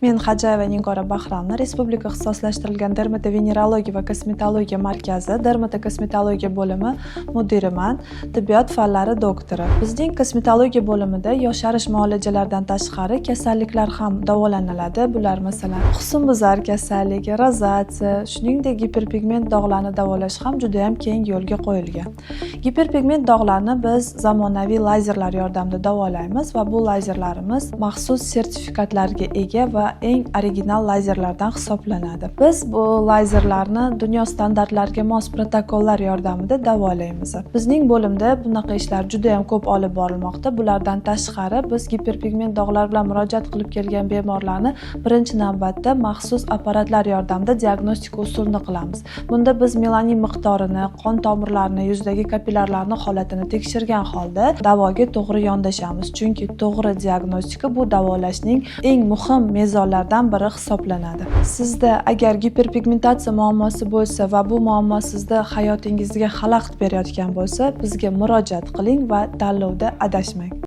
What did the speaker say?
Men Xajayeva Nigora Bahramni Respublika ixtisoslashtirilgan dermatovenerologiya va kosmetologiya markazi dermatokosmetologiya bo'limi mudiriman, tibbiyot fanlari doktori. Bizning kosmetologiya bo'limida yosharish muolajalaridan tashqari kasalliklar ham davolaniladi. Bular masalan husnbuzar kasalligi, rozatsiya, shuningdek giperpigment dog'larni davolash ham juda ham keng yo'lga qo'yilgan. Giperpigment dog'larni biz zamonaviy lazerlar yordamida davolaymiz va bu lazerlarimiz maxsus sertifikatlarga ega va eng original lazerlardan hisoblanadi. Biz bu lazerlarni dunyo standartlariga mos protokollar yordamida davolaymiz. Bizning bo'limda bunaqa ishlar juda ham ko'p olib borilmoqda. Bulardan tashqari biz giperpigment dog'lar bilan murojaat qilib kelgan bemorlarni birinchi navbatda maxsus apparatlar yordamida diagnostika usulini qilamiz. Bunda biz melanin miqdorini, qon tomirlarini, yuzdagi kapillarlarni holatini tekshirgan holda davoga to'g'ri yondashamiz. Chunki to'g'ri diagnostika bu davolashning eng muhim mezonlardan biri hisoblanadi. Sizda agar giperpigmentatsiya muammosi bo'lsa va bu muammo sizda hayotingizga xalaqit berayotgan bo'lsa, bizga murojaat qiling va tanlovda adashmang.